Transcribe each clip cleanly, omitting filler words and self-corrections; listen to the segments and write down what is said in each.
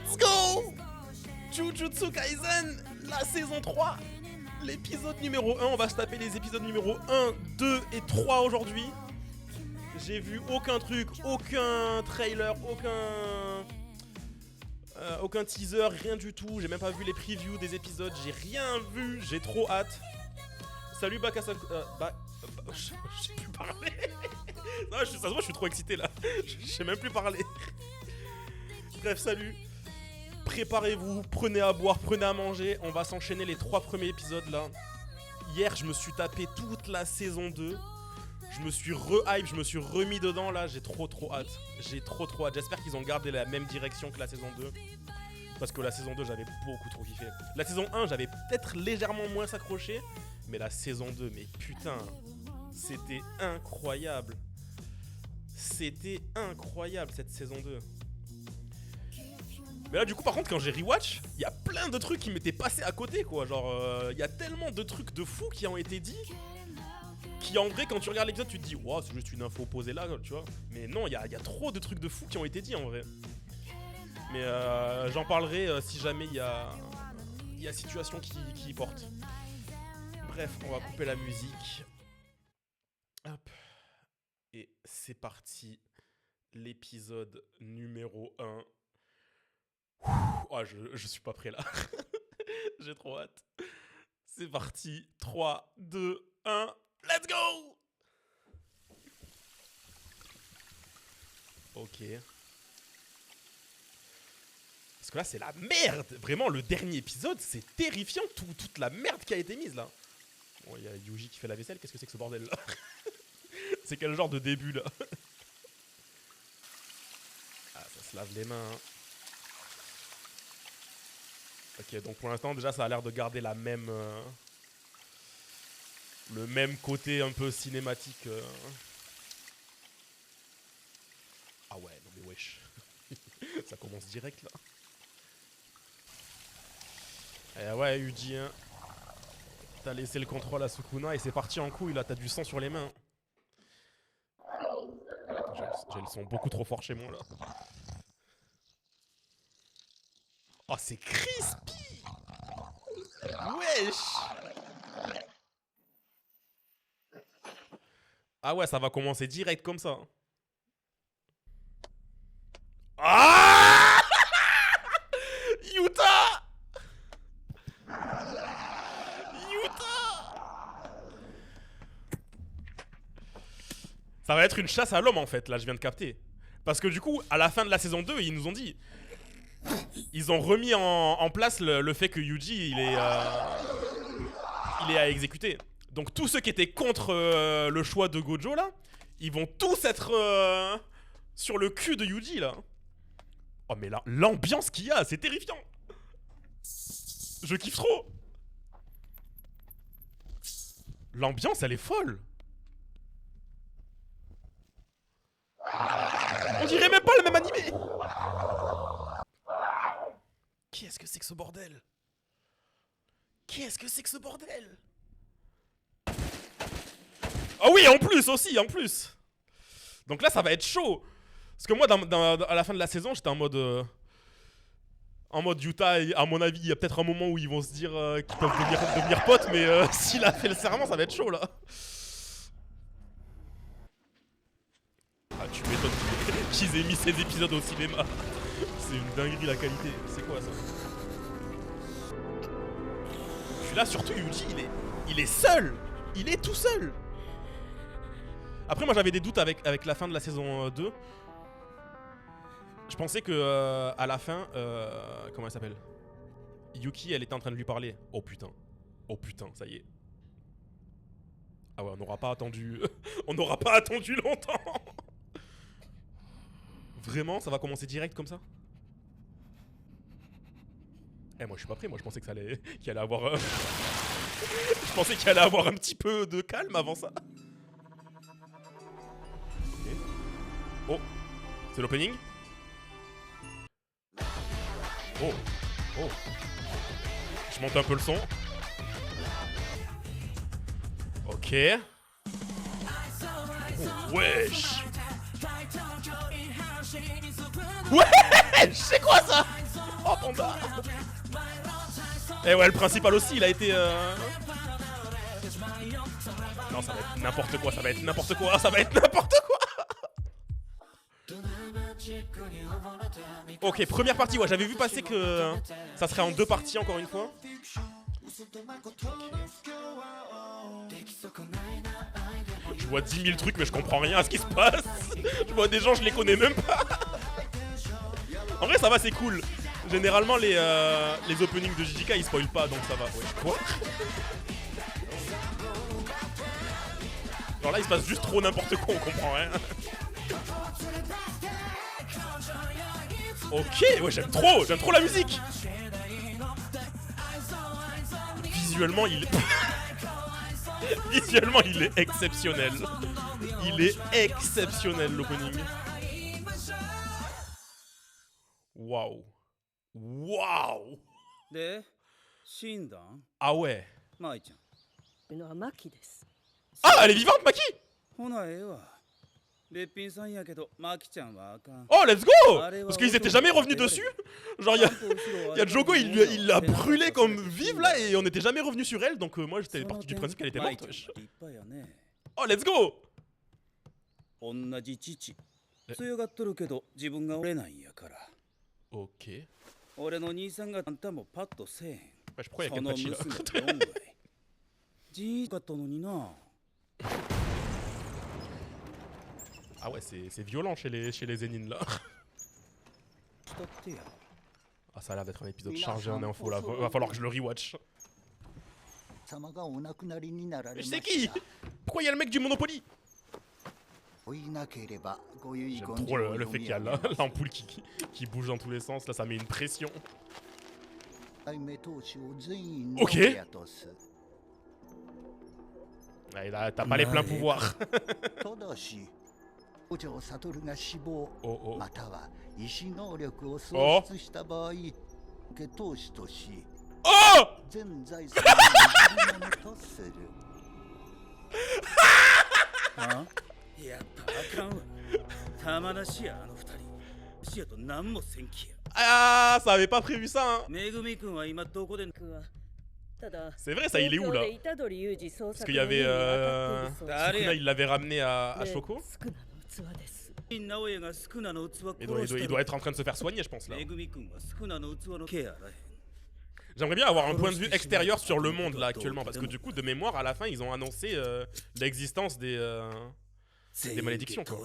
Let's go! Jujutsu Kaisen, la saison 3, l'épisode numéro 1. On va se taper les épisodes numéro 1, 2 et 3 aujourd'hui. J'ai vu aucun truc, aucun trailer, aucun teaser, rien du tout. J'ai même pas vu les previews des épisodes, j'ai rien vu, j'ai trop hâte. Salut Bakasal... je sais plus parler. Non, ça se voit, je suis trop excité là. Je sais même plus parler. Bref, salut. Préparez-vous, prenez à boire, prenez à manger. On va s'enchaîner les 3 premiers épisodes là. Hier, je me suis tapé toute la saison 2. Je me suis re-hype, je me suis remis dedans là. J'ai trop hâte. J'ai trop hâte. J'espère qu'ils ont gardé la même direction que la saison 2. Parce que la saison 2, j'avais beaucoup trop kiffé. La saison 1, j'avais peut-être légèrement moins s'accrocher. Mais la saison 2, mais putain, c'était incroyable. C'était incroyable cette saison 2. Mais là du coup par contre quand j'ai rewatch, il y a plein de trucs qui m'étaient passés à côté quoi. Genre il y a tellement de trucs de fous qui ont été dits, qui en vrai quand tu regardes l'épisode tu te dis wow, c'est juste une info posée là tu vois. Mais non, il y a trop de trucs de fous qui ont été dits en vrai. Mais j'en parlerai si jamais il y a situation qui y porte. Bref, on va couper la musique. Hop. Et c'est parti. L'épisode numéro 1. Oh, je suis pas prêt là. J'ai trop hâte. C'est parti. 3, 2, 1. Let's go! Ok. Parce que là, c'est la merde. Vraiment, le dernier épisode, c'est terrifiant. Toute la merde qui a été mise là. Bon, il y a Yuji qui fait la vaisselle. Qu'est-ce que c'est que ce bordel là? C'est quel genre de début là? Ah, ça se lave les mains. Hein. Ok, donc pour l'instant, déjà, ça a l'air de garder la même... le même côté un peu cinématique. Ah ouais, non mais wesh. Ça commence direct, là. Eh ouais, Yuji, hein. T'as laissé le contrôle à Sukuna et c'est parti en couille, là. T'as du sang sur les mains. J'ai le son beaucoup trop fort chez moi, là. Oh, c'est crispy! Wesh! Ah ouais, ça va commencer direct comme ça. Ah! Yuta! Ça va être une chasse à l'homme en fait, là je viens de capter. Parce que du coup, à la fin de la saison 2, ils nous ont dit... Ils ont remis en place le fait que Yuji, il est à exécuter. Donc tous ceux qui étaient contre le choix de Gojo là, ils vont tous être sur le cul de Yuji là. Oh mais là, l'ambiance qu'il y a, c'est terrifiant. Je kiffe trop. L'ambiance, elle est folle. On dirait même pas le même animé. Qu'est-ce que c'est que ce bordel? Qu'est-ce que c'est que ce bordel? Ah oui, en plus aussi, en plus. Donc là, ça va être chaud. Parce que moi, à la fin de la saison, j'étais en mode... en mode Yuta, à mon avis, il y a peut-être un moment où ils vont se dire qu'ils peuvent devenir potes, mais s'il a fait le serment, ça va être chaud, là. Ah, tu m'étonnes qu'ils aient mis ces épisodes au cinéma. C'est une dinguerie, la qualité. C'est quoi, ça? Puis là, surtout, Yuji, il est seul. Il est tout seul. Après, moi, j'avais des doutes avec la fin de la saison 2. Je pensais que à la fin, comment elle s'appelle? Yuki, elle était en train de lui parler. Oh putain, ça y est. Ah ouais, on n'aura pas attendu, on n'aura pas attendu longtemps. Vraiment, ça va commencer direct comme ça? Eh, moi je suis pas prêt. Moi je pensais que qu'il allait avoir, je pensais qu'il allait avoir un petit peu de calme avant ça. Ok. Oh, c'est l'opening. Oh. Je monte un peu le son. Ok. Oh, wesh. Ouais, c'est quoi ça? standard. Et ouais, le principal aussi, il a été... Non, ça va être n'importe quoi, ça va être n'importe quoi, ça va être n'importe quoi. Ok, première partie, ouais, j'avais vu passer que ça serait en 2 parties encore une fois. Je vois 10 000 trucs mais je comprends rien à ce qui se passe. Je vois des gens, je les connais même pas. En vrai ça va, c'est cool. Généralement les openings de JJK ils spoilent pas donc ça va. Ouais, quoi? Genre là il se passe juste trop n'importe quoi, on comprend rien. Ok, ouais j'aime trop la musique. Visuellement il... Visuellement il est exceptionnel. Il est exceptionnel l'opening. Waouh. Waouh. Ah ouais. Ah, elle est vivante, Maki. Oh, let's go. Parce qu'ils étaient jamais revenus dessus. Genre, il y a Jogo, il l'a brûlée comme vive là et on n'était jamais revenu sur elle. Donc moi, j'étais parti du principe qu'elle était morte. Oh, let's go. Ok. Ouais, je crois qu'il y a Kenpachi là. Ah ouais, c'est violent chez les Zenin là. Ah, ça a l'air d'être un épisode chargé en info là. Va falloir que je le rewatch. Mais c'est qui? Pourquoi il y a le mec du Monopoly? J'aime trop le fait qu'il y a l'ampoule qui bouge dans tous les sens. Là, ça met une pression. Ok. Ouais, là, t'as pas les pleins pouvoirs. Oh oh. Oh. Oh. Ah, ça avait pas prévu ça, hein. C'est vrai, ça, il est où là? Parce qu'il y avait Sukuna, il l'avait ramené à Shoko. Il doit être en train de se faire soigner, je pense là. J'aimerais bien avoir un point de vue extérieur sur le monde là actuellement, parce que du coup, de mémoire, à la fin, ils ont annoncé l'existence des malédictions quoi.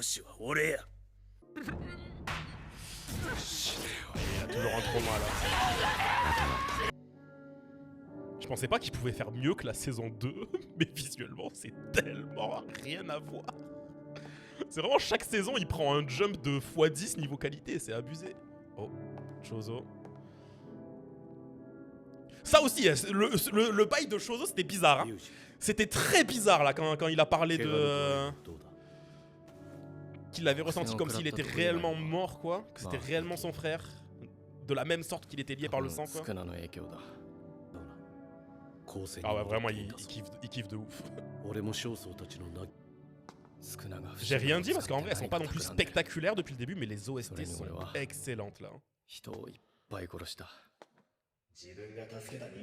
Il y a toujours un trauma là. Je pensais pas qu'il pouvait faire mieux que la saison 2, mais visuellement, c'est tellement rien à voir. C'est vraiment chaque saison, il prend un jump de x10 niveau qualité, c'est abusé. Oh, Chozo. Ça aussi, le bail de Chozo, c'était bizarre. Hein. C'était très bizarre là quand il a parlé de... Qu'il l'avait ressenti comme s'il était réellement mort, quoi. Que c'était réellement son frère. De la même sorte qu'il était lié par le sang, quoi. Ah ouais, vraiment, il kiffe de ouf. J'ai rien dit parce qu'en vrai, elles sont pas non plus spectaculaires depuis le début, mais les OST sont excellentes là.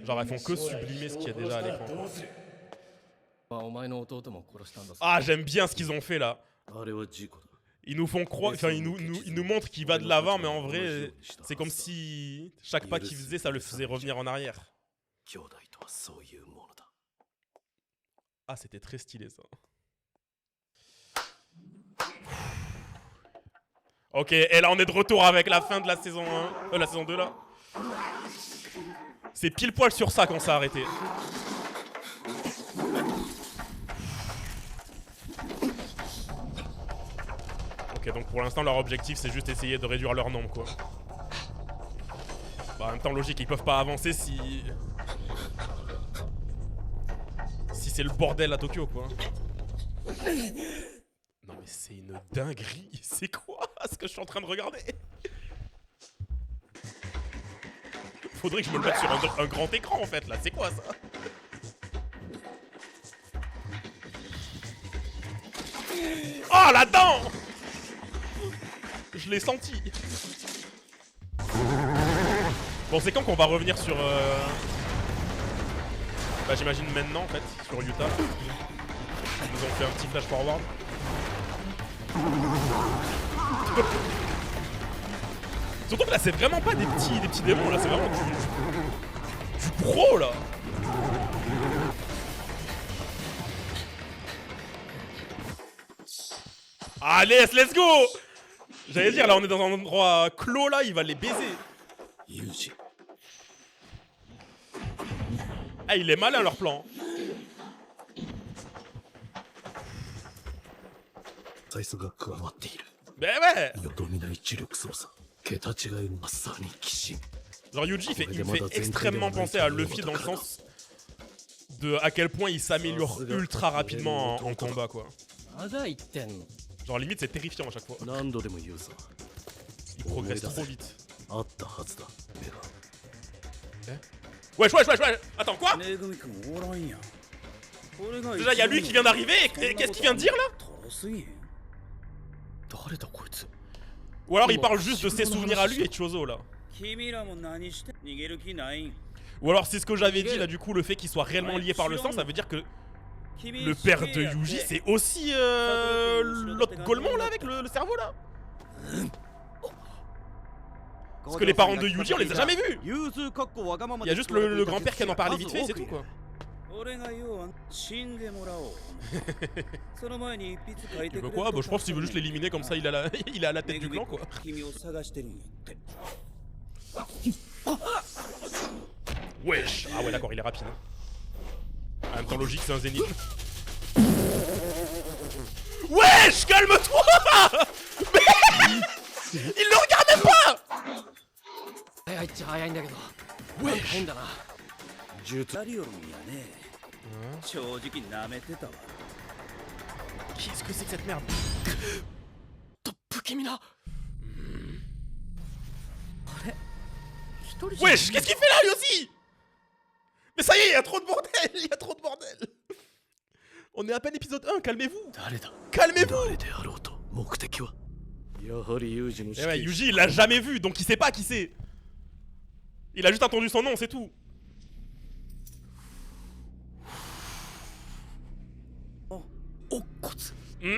Genre, elles font que sublimer ce qu'il y a déjà à l'écran. Ah, j'aime bien ce qu'ils ont fait là. Ils nous font croire, enfin, ils nous montrent qu'il va de l'avant, mais en vrai, c'est comme si chaque pas qu'il faisait, ça le faisait revenir en arrière. Ah, c'était très stylé ça. Ok, et là on est de retour avec la fin de la saison 1, la saison 2 là. C'est pile poil sur ça qu'on s'est arrêté. Ok, donc pour l'instant leur objectif c'est juste essayer de réduire leur nombre quoi. Bah en même temps logique, ils peuvent pas avancer si c'est le bordel à Tokyo quoi. Non mais c'est une dinguerie, c'est quoi ce que je suis en train de regarder? Faudrait que je me le mette sur un grand écran en fait là, c'est quoi ça? Oh la dent! Je l'ai senti. Bon Bon, c'est quand qu'on va revenir sur... Bah j'imagine maintenant en fait, sur Utah. Ils nous ont fait un petit flash forward. Surtout que là c'est vraiment pas des petits démons, là c'est vraiment du gros là. Allez, let's go. J'allais dire, là on est dans un endroit clos là, il va les baiser. Ah, il est malin leur plan. Ben ouais. Genre Yuji il me fait extrêmement penser à Luffy dans le sens de à quel point il s'améliore ultra rapidement en combat quoi. Genre limite c'est terrifiant à chaque fois. Il progresse trop vite. Wesh. Attends quoi? Déjà y'a lui qui vient d'arriver et qu'est-ce qu'il vient de dire là? Ou alors il parle juste de ses souvenirs à lui et Chozo là. Ou alors c'est ce que j'avais dit là du coup, le fait qu'il soit réellement lié par le sang, ça veut dire que le père de Yuji c'est aussi l'autre Golemon là avec le cerveau là. Parce que les parents de Yuji on les a jamais vus. Il y a juste le grand-père qui en a parlé vite fait, c'est tout quoi. Tu veux quoi? Bah je pense qu'il veut juste l'éliminer comme ça il a la tête du clan quoi. Wesh. Ah ouais d'accord il est rapide hein. En même temps logique c'est un zénith. Wesh calme-toi. Il le regarde même pas. Wesh. Qu'est-ce que c'est que cette merde? Wesh, qu'est-ce qu'il fait là lui aussi? Mais ça y est, il y a trop de bordel, On est à peine épisode 1, calmez-vous. Calmez-vous. Eh ouais, Yuji il l'a jamais vu, donc il sait pas qui c'est. Il a juste entendu son nom, c'est tout.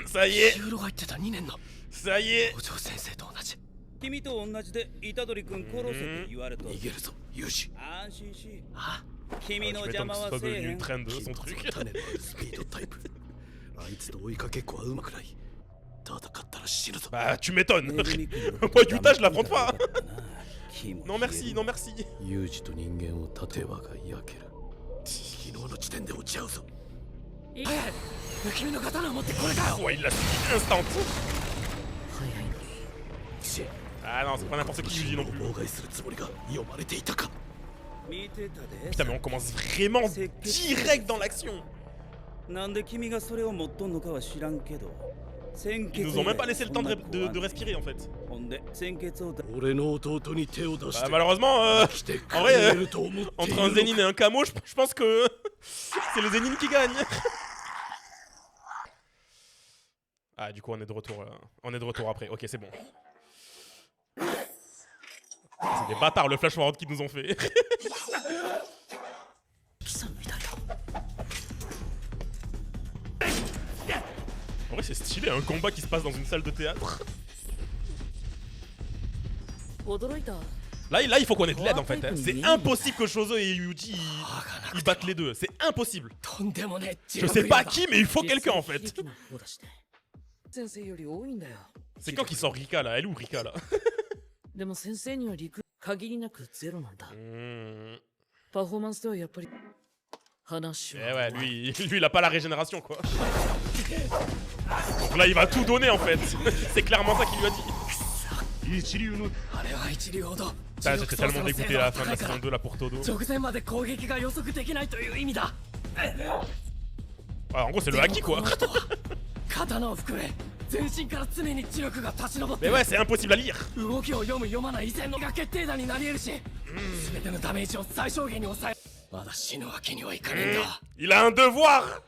Ça y est. Ça y est. Tu m'étonnes que ce soit devenu une trend de son truc. Bah tu m'étonnes. Moi Utah je l'affronte pas. Non merci, non merci. Ouais il l'a suivi instant. Ah non c'est pas n'importe qui Yuji non plus. Putain mais on commence vraiment direct dans l'action. Ils nous ont même pas laissé le temps de respirer en fait. Bah, malheureusement, en vrai, entre un Zenin et un Kamo, je pense que c'est le Zenin qui gagne. Ah du coup on est de retour après, ok c'est bon. C'est des bâtards le flash forward qu'ils nous ont fait. En vrai c'est stylé, un combat qui se passe dans une salle de théâtre. Là il faut qu'on ait de l'aide en fait. C'est impossible que Chozo et Yuji ils battent les deux. C'est impossible. Je sais pas qui mais il faut quelqu'un en fait. C'est quand qu'il sort Rika là? Elle est où Rika là? Eh ouais lui il a pas la régénération quoi. Donc là il va tout donner en fait. C'est clairement ça qu'il lui a dit. Putain j'étais tellement dégoûté à la fin de la saison 2 là pour Todo. Ah, en gros c'est le haki quoi. Mais ouais c'est impossible à lire. Il a un devoir.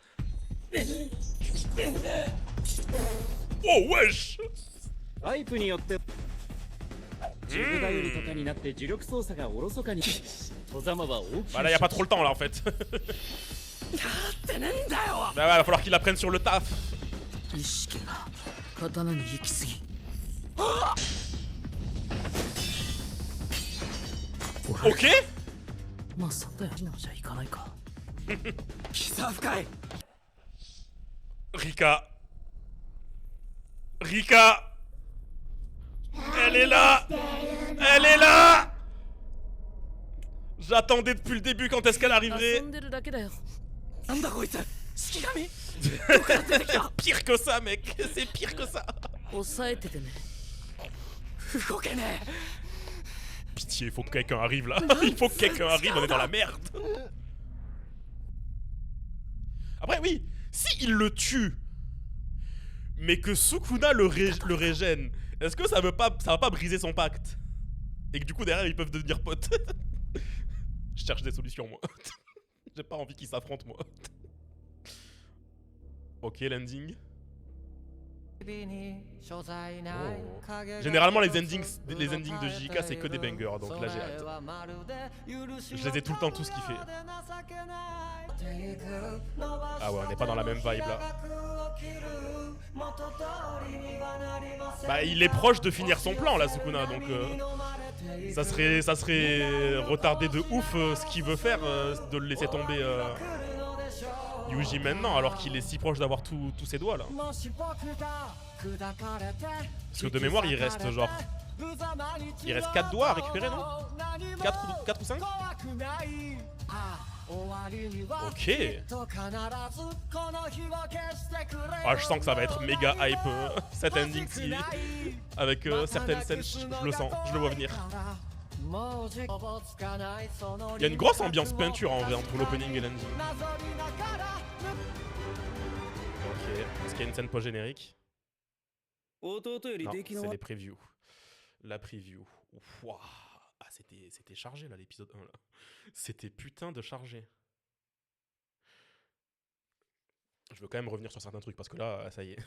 Oh wesh. Bah là, y a pas trop le temps là en fait. Bah ouais, va falloir qu'il apprenne sur le taf. Ok. Rika. Rika. Elle est là. Elle est là. J'attendais depuis le début quand est-ce qu'elle arriverait. Pire que ça, mec. C'est pire que ça. Pitié, il faut que quelqu'un arrive là. Il faut que quelqu'un arrive, on est dans la merde. Après, oui, si il le tue, mais que Sukuna le régène, est-ce que ça va pas briser son pacte? Et que du coup, derrière, ils peuvent devenir potes. Je cherche des solutions, moi. J'ai pas envie qu'ils s'affrontent, moi. Ok, l'ending. Oh. Généralement, les endings de JK, c'est que des bangers, donc là, j'ai hâte. Je les ai tout le temps tous kiffés. Ah ouais, on n'est pas dans la même vibe, là. Bah, il est proche de finir son plan, là, Sukuna, donc... ça serait retardé de ouf ce qu'il veut faire, de le laisser tomber Yuji maintenant, alors qu'il est si proche d'avoir tous ses doigts, là. Parce que de mémoire, il reste genre... Il reste 4 doigts à récupérer, non 4 ou 5? Ok. Ah, je sens que ça va être méga hype cet ending-ci. Avec certaines scènes, je le sens, je le vois venir. Il y a une grosse ambiance peinture en vrai entre l'opening et l'ending. Ok, est-ce qu'il y a une scène post-générique? Non, c'est les previews. La preview. Ouf, wow. Ah, c'était chargé là, l'épisode 1 là. C'était putain de chargé. Je veux quand même revenir sur certains trucs parce que là, ça y est.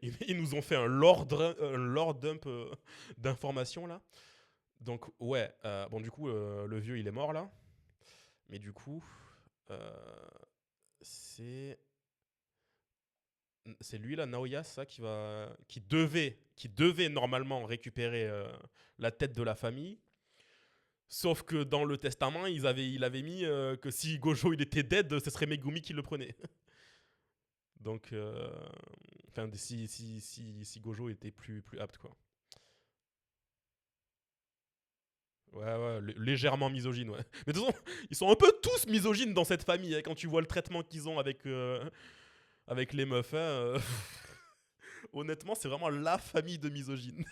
Ils nous ont fait un lore dump d'informations là. Donc, ouais. Bon, du coup, le vieux il est mort là. Mais du coup, c'est lui là, Naoya, ça, qui devait normalement récupérer la tête de la famille. Sauf que dans le testament, il avait mis que si Gojo il était dead, ce serait Megumi qui le prenait. Donc, enfin, si Gojo était plus apte, quoi. Ouais, légèrement misogyne, ouais. Mais de toute façon, ils sont un peu tous misogynes dans cette famille, hein, quand tu vois le traitement qu'ils ont avec les meufs. Hein, honnêtement, c'est vraiment la famille de misogynes.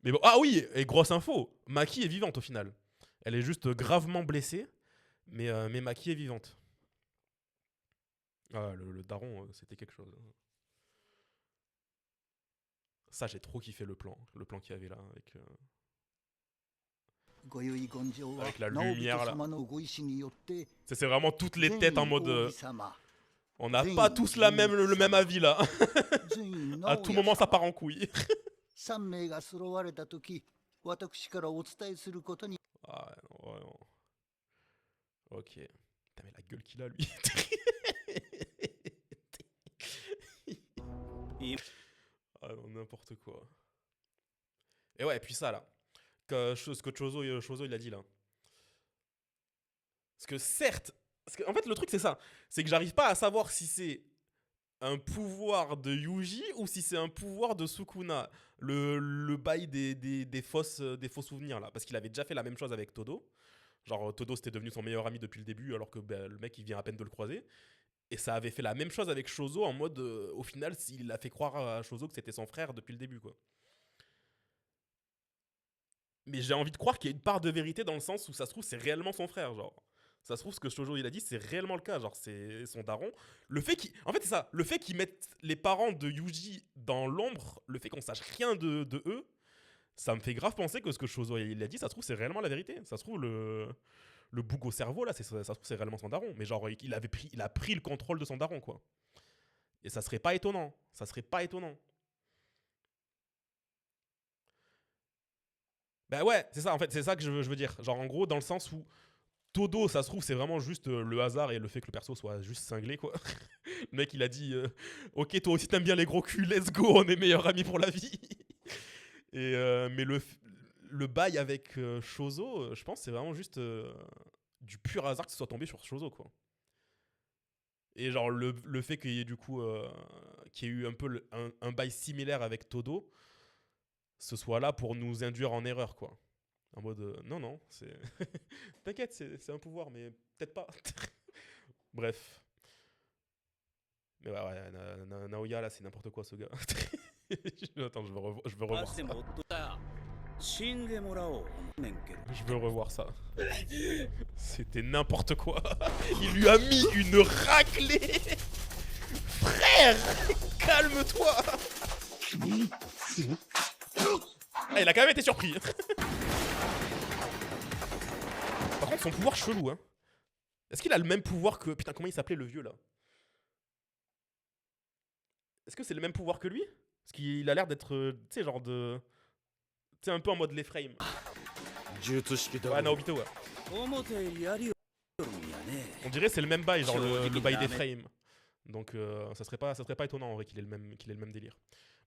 Mais bon, ah oui, et grosse info, Maki est vivante au final. Elle est juste gravement blessée, mais Maki est vivante. Ah, le daron, c'était quelque chose. Ça, j'ai trop kiffé le plan qu'il y avait là, avec la lumière là. C'est vraiment toutes les têtes en mode... on n'a pas tous le même avis là. À tout moment, ça part en couille. Ah ouais, non. Ok. Putain, mais la gueule qu'il a, lui. Ah non, n'importe quoi. Et ouais, et puis ça, là. Ce que Chozo il a dit, là. Parce que certes... en fait, le truc, c'est ça. C'est que j'arrive pas à savoir si c'est un pouvoir de Yuji ou si c'est un pouvoir de Sukuna. Le bail des faux souvenirs, là. Parce qu'il avait déjà fait la même chose avec Todo. Genre, Todo, c'était devenu son meilleur ami depuis le début, alors que le mec, il vient à peine de le croiser. Et ça avait fait la même chose avec Chozo, en mode, au final, il a fait croire à Chozo que c'était son frère depuis le début, quoi. Mais j'ai envie de croire qu'il y a une part de vérité dans le sens où ça se trouve, c'est réellement son frère, genre. Ça se trouve, ce que Chozo il a dit, c'est réellement le cas, genre, c'est son daron. Le fait qu'il... En fait, c'est ça, le fait qu'ils mettent les parents de Yuji dans l'ombre, le fait qu'on sache rien de eux, ça me fait grave penser que ce que Chozo il a dit, ça se trouve, c'est réellement la vérité. Ça se trouve, le bouc au cerveau, là, ça se trouve, c'est réellement son daron. Mais genre, il a pris le contrôle de son daron, quoi. Et ça serait pas étonnant. Ça serait pas étonnant. Bah ouais, c'est ça en fait, c'est ça que je veux dire. Genre en gros, dans le sens où Todo, ça se trouve, c'est vraiment juste le hasard et le fait que le perso soit juste cinglé, quoi. Le mec, il a dit ok, toi aussi t'aimes bien les gros culs, let's go, on est meilleurs amis pour la vie. Et, mais le bail avec Chozo, je pense, c'est vraiment juste du pur hasard que ce soit tombé sur Chozo, quoi. Et genre, le fait qu'il y ait du coup qu'il y ait eu un peu un bail similaire avec Todo, ce soit là pour nous induire en erreur, quoi. En mode, non, non, c'est. T'inquiète, c'est un pouvoir, mais peut-être pas. Bref. Mais ouais, Naoya, là, c'est n'importe quoi, ce gars. Attends, je veux revoir ça. Je veux revoir ça. C'était n'importe quoi. Il lui a mis une raclée. Frère, calme-toi. Ah, il a quand même été surpris. Par contre, son pouvoir chelou, hein. Est-ce qu'il a le même pouvoir que... Putain, comment il s'appelait le vieux, là? Est-ce que c'est le même pouvoir que lui? Parce qu'il a l'air d'être, tu sais, genre de... Tu sais, un peu en mode l'Ephraim. Ouais, Naobito, ouais. On dirait c'est le même bail, genre le bail d'Ephraim. Donc ça serait pas étonnant en vrai qu'il ait le même délire.